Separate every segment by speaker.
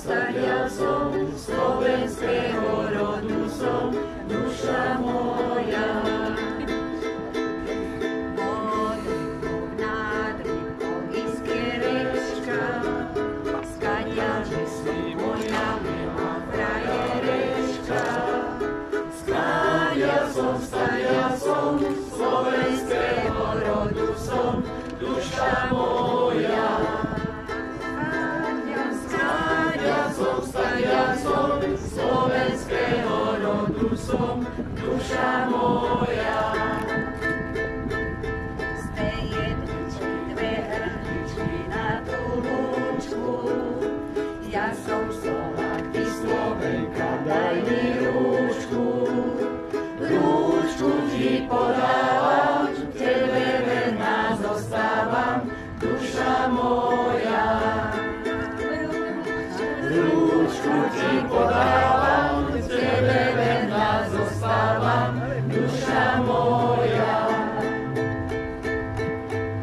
Speaker 1: stadia som, slovenského rodu som, duša moja. Modlitbou, nádrivkou, iskierečka, skadia, že si moja milá frajerečka. Stadia som, slovenského rodu som, duša moja. Stadia som, slovenského rodu som, duša moja. Z tej jedničky, dve hrničky na tú lúčku, ja som Slovák, ty Slovenka, daj mi rúčku. Rúčku ti podávam, tebe verná zostávam, duša moja. Rúčku ti podávam, tebe verná zostávam, duša moja.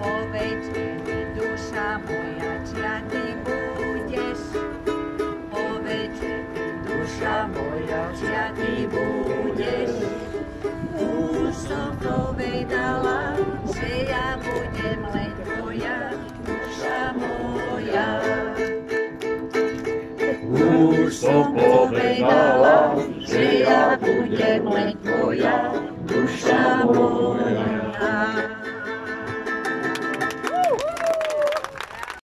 Speaker 1: Povedte mi, duša moja, čia ty budeš? Povedte mi, duša moja, čia ty budeš? Už som povedala, že ja budem len tvoja, duša moja. Už som povedala, že ja budem len tvoja, duša moja.